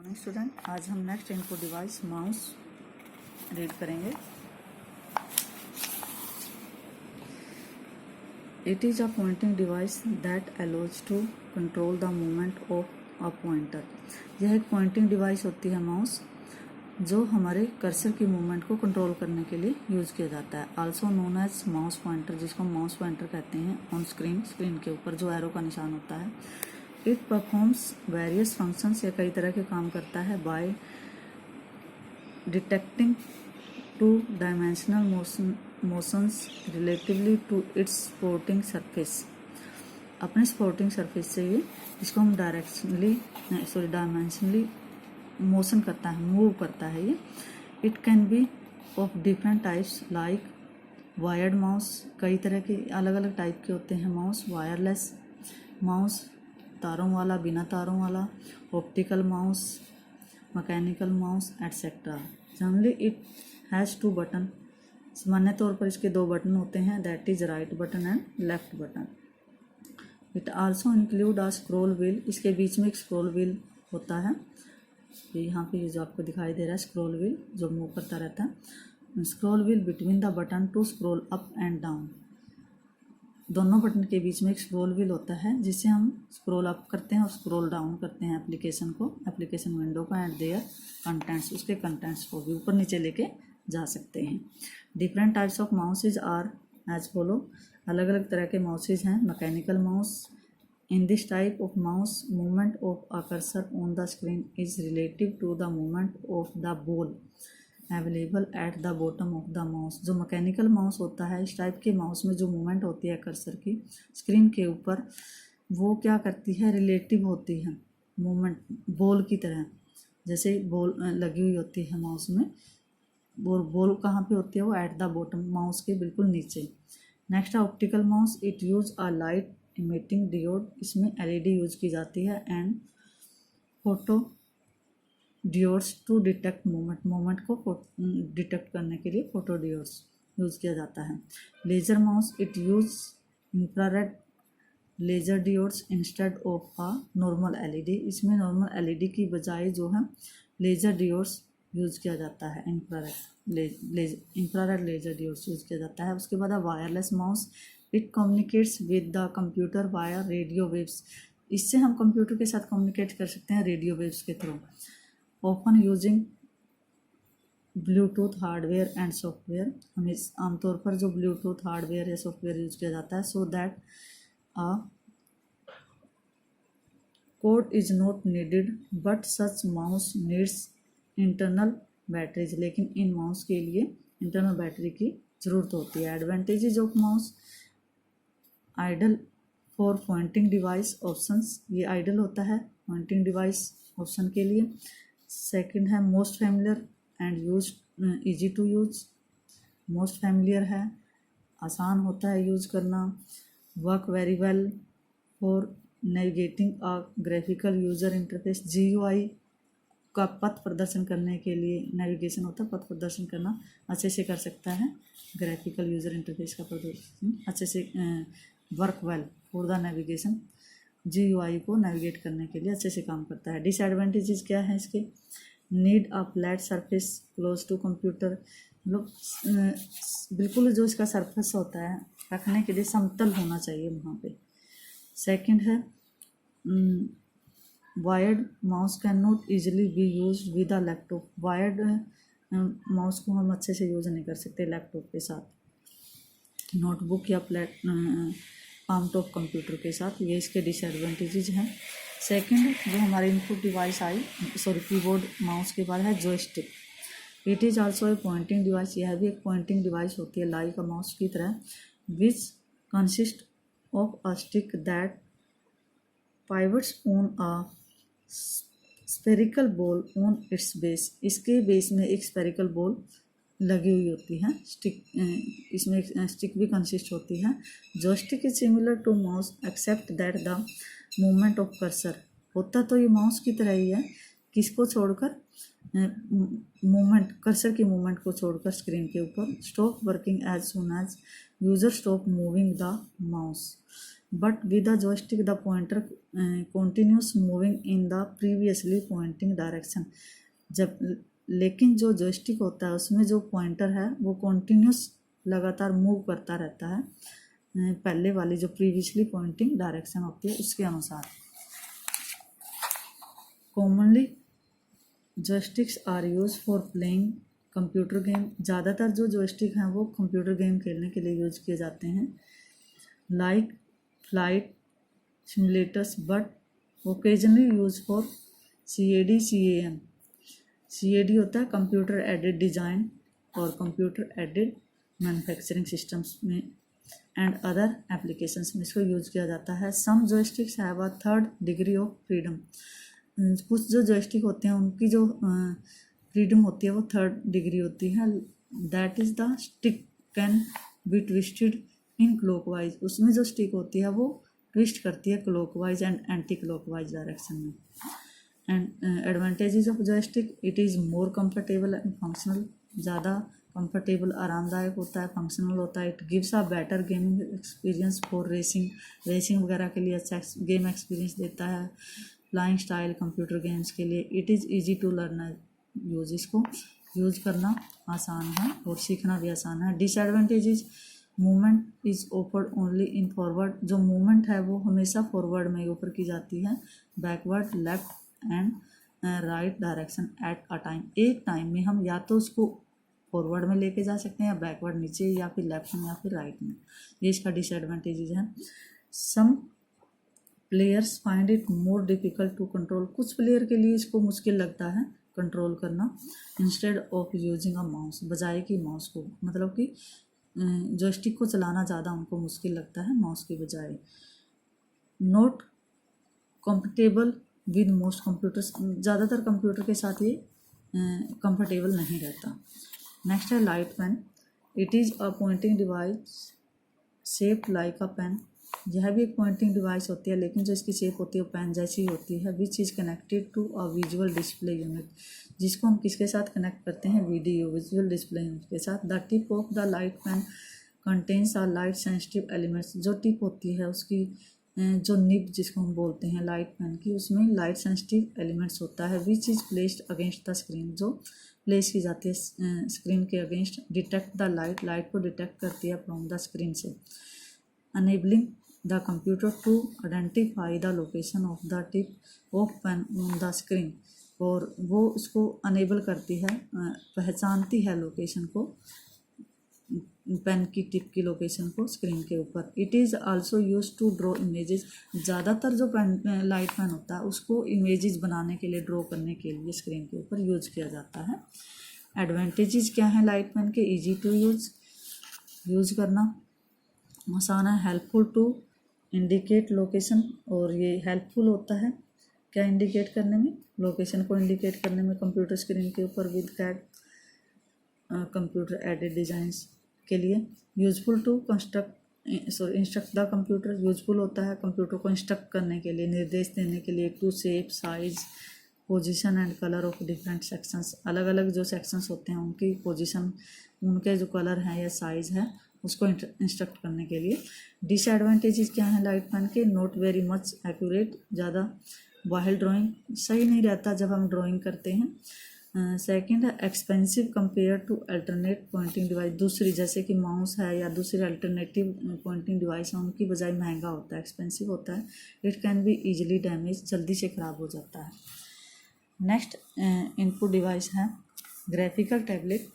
Morning student, आज हम next input device mouse read करेंगे। It is a pointing device that allows to control the movement of a pointer. यह एक pointing device होती है mouse, जो हमारे कर्सर की मूवमेंट को कंट्रोल करने के लिए यूज़ किया जाता है। Also known as mouse pointer, जिसको माउस पॉइंटर कहते हैं। ऑन स्क्रीन के ऊपर जो एरो का निशान होता है। इट परफॉर्म्स वेरियस फंक्शंस, या कई तरह के काम करता है। By detecting two dimensional motions relatively to its supporting surface. अपने सपोर्टिंग सरफेस से ये इसको हम डायमेंशनली मोशन करता है, मूव करता है ये। It can B of different types like wired mouse, कई तरह के अलग अलग टाइप के होते हैं माउस। वायरलेस माउस, तारों वाला, बिना तारों वाला। Optical mouse, mechanical mouse etcetera. Generally it has 2 button, सामान्य तौर पर इसके 2 बटन होते हैं, that is right button and left button. It also include a scroll wheel, इसके बीच में एक स्क्रॉल व्हील होता है। यहाँ पे ये जो आपको दिखाई दे रहा है स्क्रॉल व्हील, जो मूव करता रहता है। Scroll wheel between the button to scroll up and down, दोनों बटन के बीच में एक स्क्रॉल व्हील होता है, जिससे हम स्क्रॉल अप करते हैं और स्क्रॉल डाउन करते हैं एप्लीकेशन को, एप्लीकेशन विंडो को, एंड देयर कंटेंट्स, उसके कंटेंट्स को भी ऊपर नीचे लेके जा सकते हैं। Different types of mouses are as follow, अलग अलग तरह के माउसेज हैं। Mechanical mouse, in this type of mouse movement of a cursor on the screen is relative to the movement of the ball available at the bottom of the mouse. जो mechanical mouse होता है, इस type के mouse में जो movement होती है cursor की स्क्रीन के ऊपर, वो क्या करती है, रिलेटिव होती है मूवमेंट बॉल की तरह। जैसे बॉल लगी हुई होती है माउस में, बॉल कहाँ पे होती है, वो एट द बॉटम, माउस के बिल्कुल नीचे। Next optical mouse, it use a light emitting diode, इसमें एलईडी यूज की जाती है। And photo diodes to detect movement को डिटेक्ट करने के लिए फोटो डियोड्स यूज़ किया जाता है। Laser mouse, it use infrared laser diodes instead of a normal LED, इसमें नॉर्मल एलईडी की बजाय जो है लेज़र डियोड्स यूज़ किया जाता है। इंफ्रारेड लेज़र डियोड्स यूज़ किया जाता है। उसके बाद wireless mouse, it communicates with the computer via radio waves, इससे हम कंप्यूटर के साथ कम्युनिकेट कर सकते हैं रेडियो वेव्स के through. Often using Bluetooth hardware and software, हमें आमतौर पर जो ब्लूटूथ हार्डवेयर या सॉफ्टवेयर यूज किया जाता है। So that a code is not needed, but such mouse needs internal batteries, लेकिन इन माउस के लिए इंटरनल बैटरी की ज़रूरत होती है। Advantages of mouse, ideal for pointing device options, ये आइडल होता है पॉइंटिंग डिवाइस ऑप्शन के लिए। सेकंड है most familiar and use easy to use, most familiar है, आसान होता है यूज करना। Work very well for navigating a graphical user interface, GUI का पथ प्रदर्शन करने के लिए, नेविगेशन होता है पथ प्रदर्शन करना, अच्छे से कर सकता है। ग्राफिकल यूजर इंटरफेस का प्रदर्शन अच्छे से, work well for the navigation, GUI को नेविगेट करने के लिए अच्छे से काम करता है। डिसएडवांटेजेस क्या है इसके, need a flat surface close to computer, मतलब बिल्कुल जो इसका सरफेस होता है रखने के लिए समतल होना चाहिए वहाँ पे। सेकंड है wired mouse can not easily B use with a laptop, wired mouse को हम अच्छे से यूज़ नहीं कर सकते लैपटॉप के साथ, नोटबुक या पाम टॉप कंप्यूटर के साथ, ये इसके डिसएडवांटेजेस हैं। सेकंड जो हमारे इनपुट डिवाइस आई, कीबोर्ड माउस के बाद है joystick. It is also a pointing device, यह भी एक पॉइंटिंग डिवाइस होती है लाइक अ माउस की तरह। Which consist of a stick that pivots on a spherical ball on its base, इसके बेस में एक स्फेरिकल बॉल लगी हुई होती है। स्टिक, इसमें एक स्टिक भी कंसिस्ट होती है। Joystick is similar to mouse except that the movement of cursor, होता तो ये माउस की तरह ही है, किसको छोड़कर, मूवमेंट, कर्सर की मूवमेंट को छोड़कर स्क्रीन के ऊपर। Stop working as soon as user stop moving the mouse, but with the joystick the pointer continuous moving in the previously pointing direction. जब लेकिन जो जॉयस्टिक होता है उसमें जो पॉइंटर है वो कंटिन्यूस लगातार मूव करता रहता है पहले वाली जो प्रीवियसली पॉइंटिंग डायरेक्शन होती है उसके अनुसार। Commonly joysticks are use for playing computer game. ज़्यादातर जो जॉयस्टिक हैं वो कंप्यूटर गेम खेलने के लिए यूज किए जाते हैं, like flight simulators, but occasionally use for CAD CAM। CAD होता है कंप्यूटर एडेड डिज़ाइन और कंप्यूटर एडेड मैन्युफैक्चरिंग सिस्टम्स में एंड अदर एप्लीकेशंस में इसको यूज किया जाता है। Some joysticks have a 3rd degree of freedom. कुछ जो जॉयस्टिक होते हैं उनकी जो फ्रीडम होती है वो 3rd डिग्री होती है। That is the stick can be twisted in clockwise. उसमें जो स्टिक होती है वो ट्विस्ट करती है clockwise and anti clockwise direction में। And advantages of joystick, it is more comfortable and functional. ज़्यादा कंफर्टेबल आरामदायक होता है, फंक्शनल होता है। It gives a better gaming experience for racing वगैरह के लिए अच्छा गेम एक्सपीरियंस देता है। फ्लाइंग स्टाइल कंप्यूटर गेम्स के लिए it is easy to learn use. इसको यूज करना आसान है और सीखना भी आसान है। Disadvantages, movement is offered only in forward. जो मूवमेंट है वो हमेशा फॉरवर्ड में ऑफर की जाती है, backward, left and right direction at a time. एक टाइम में हम या तो उसको फॉरवर्ड में लेके जा सकते हैं या बैकवर्ड नीचे या फिर लेफ्ट में या फिर राइट में। ये इसका डिसएडवांटेजेस है। Some players find it more difficult to control. कुछ प्लेयर के लिए इसको मुश्किल लगता है कंट्रोल करना, instead of using a mouse, बजाय कि माउस को, मतलब कि जॉयस्टिक को चलाना ज़्यादा उनको मुश्किल लगता है माउस के बजाय। Not comfortable with most computers. ज़्यादातर कंप्यूटर के साथ ये कंफर्टेबल नहीं रहता। नेक्स्ट है light pen. It is a pointing device shaped like a pen. यह भी एक पॉइंटिंग डिवाइस होती है लेकिन जो इसकी शेप होती है वो पेन जैसी होती है। Which is connected to a visual display unit, जिसको हम किसके साथ कनेक्ट करते हैं, विजुअल डिस्प्ले यूनिट के साथ। The tip of the light pen contains are light sensitive elements. जो टिप होती है उसकी जो निब जिसको हम बोलते हैं लाइट पेन की, उसमें लाइट सेंसिटिव एलिमेंट्स होता है। Which is placed against the screen, जो प्लेस की जाती है स्क्रीन के अगेंस्ट। डिटेक्ट द लाइट को डिटेक्ट करती है फ्रॉम द स्क्रीन से। Enabling the computer to identify the location of the tip of pen on the screen. और वो उसको अनेबल करती है, पहचानती है लोकेशन को, पेन की टिप की लोकेशन को स्क्रीन के ऊपर। It is also use to draw images. ज़्यादातर जो पेन लाइट पेन होता है उसको इमेजेस बनाने के लिए, ड्रॉ करने के लिए स्क्रीन के ऊपर यूज किया जाता है। एडवांटेजेस क्या हैं लाइट पेन के? इजी टू यूज करना आसान है। हेल्पफुल टू इंडिकेट लोकेशन, और ये हेल्पफुल होता है क्या इंडिकेट करने में, लोकेशन को इंडिकेट करने में कंप्यूटर स्क्रीन के ऊपर with CAD computer aided designs के लिए। Useful to instruct the computer, useful होता है कंप्यूटर को इंस्ट्रक्ट करने के लिए, निर्देश देने के लिए। To shape, size, position and colour of different sections. अलग अलग जो सेक्शंस होते हैं उनकी पोजीशन, उनके जो कलर हैं या साइज़ है उसको इंस्ट्रक्ट करने के लिए। डिसएडवांटेजेस क्या हैं लाइट पेन के? नॉट वेरी मच एक्यूरेट, ज़्यादा वाइल्ड ड्राइंग सही नहीं रहता जब हम ड्राइंग करते हैं। सेकंड है expensive compare to alternate pointing device. दूसरी जैसे कि माउस है या दूसरी अल्टरनेटिव पॉइंटिंग डिवाइस है उनकी बजाय महंगा होता है, एक्सपेंसिव होता है। It can be easily damage, जल्दी से ख़राब हो जाता है। नेक्स्ट इनपुट डिवाइस है graphical tablet.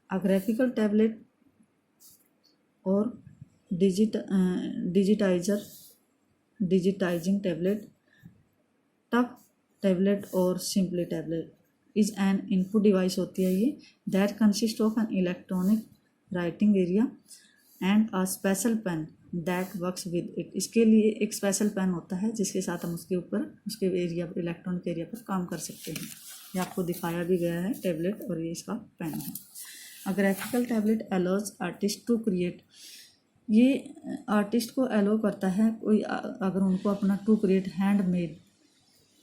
A graphical tablet और डिजिटाइजिंग टैबलेट, टफ टैबलेट और simply tablet is an input device होती है ये, that consist of an electronic writing area and a special pen that works with it. इसके लिए एक special pen होता है जिसके साथ हम उसके ऊपर, उसके एरिया, इलेक्ट्रॉनिक एरिया पर काम कर सकते हैं। ये आपको दिखाया भी गया है टैबलेट, और ये इसका पेन है। A graphical tablet allows artist to create. ये आर्टिस्ट को अलाउ करता है कोई अगर उनको अपना टू क्रिएट हैंडमेड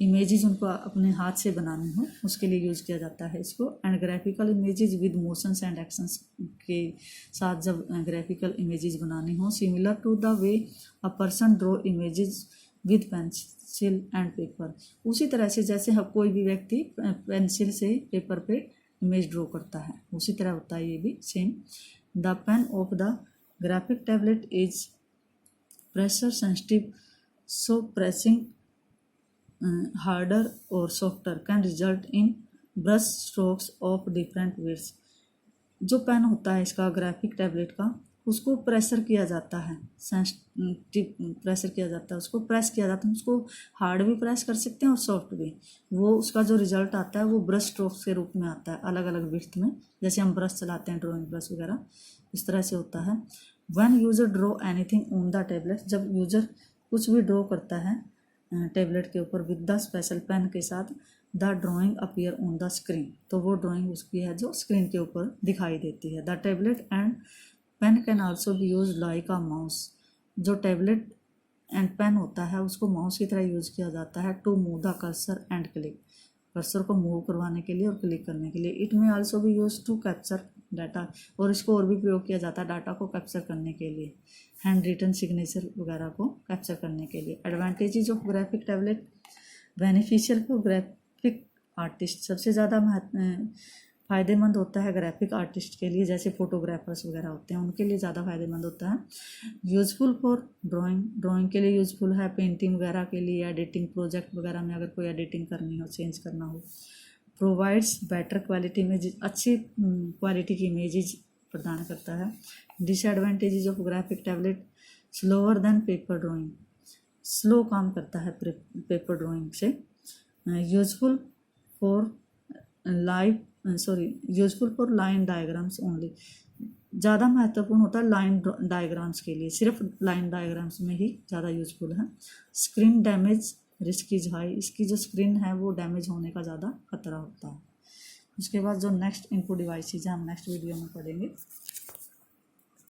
इमेजेस उनको अपने हाथ से बनानी हो उसके लिए यूज़ किया जाता है इसको। And graphical images with motions and actions के साथ जब ग्राफिकल इमेजेस बनानी हो, similar to the way a person draw images with pencil and paper, उसी तरह से जैसे कोई भी व्यक्ति पेंसिल से पेपर पे इमेज ड्रॉ करता है उसी तरह होता है ये भी same. The pain of the graphic tablet is pressure sensitive, so pressing harder or softer can result in brush strokes of different widths। जो पेन होता है इसका ग्राफिक टैबलेट का, उसको प्रेशर किया जाता है, प्रेशर किया जाता है, उसको प्रेस किया जाता है, उसको हार्ड भी प्रेस कर सकते हैं और सॉफ्ट भी। वो उसका जो रिजल्ट आता है वो ब्रश स्ट्रोक्स के रूप में आता है अलग अलग विड्थ में, जैसे हम ब्रश चलाते हैं ड्राइंग ब्रश वगैरह, इस तरह से होता है। When user draw anything on the tablet, जब यूजर कुछ भी ड्रॉ करता है टैबलेट के ऊपर विद द स्पेशल पेन के साथ, the drawing appear on the screen, तो वो ड्राइंग उसकी है जो स्क्रीन के ऊपर दिखाई देती है। The tablet and pen can also be use like a mouse, जो टैबलेट एंड पेन होता है उसको माउस की तरह यूज किया जाता है to move the cursor and click, cursor को मूव करवाने के लिए और क्लिक करने के लिए। It may also be use to capture data, और इसको और भी प्रयोग किया जाता है डाटा को कैप्चर करने के लिए, हैंड रिटन सिग्नेचर वगैरह को कैप्चर करने के लिए। Advantages of graphic tablet, beneficial for graphic artist, सबसे ज़्यादा फ़ायदेमंद होता है ग्राफिक आर्टिस्ट के लिए, जैसे फोटोग्राफर्स वगैरह होते हैं उनके लिए ज़्यादा फ़ायदेमंद होता है। यूज़फुल फॉर ड्राइंग, ड्राइंग के लिए यूज़फुल है, पेंटिंग वगैरह के लिए, एडिटिंग प्रोजेक्ट वगैरह में अगर कोई एडिटिंग करनी हो, चेंज करना हो। प्रोवाइड्स बेटर क्वालिटी इमेज, अच्छी क्वालिटी की इमेजेस प्रदान करता है। Disadvantages of graphic tablet, slower then paper drawing, slow काम करता है पेपर ड्राइंग से। Useful for useful for line diagrams only, ज़्यादा महत्वपूर्ण होता है लाइन डायग्राम्स के लिए, सिर्फ लाइन डायग्राम्स में ही ज़्यादा यूजफुल है। Screen damage risk is high, इसकी जो स्क्रीन है वो डैमेज होने का ज़्यादा खतरा होता है। उसके बाद जो नेक्स्ट इनपुट डिवाइसेज है हम नेक्स्ट वीडियो में पढ़ेंगे।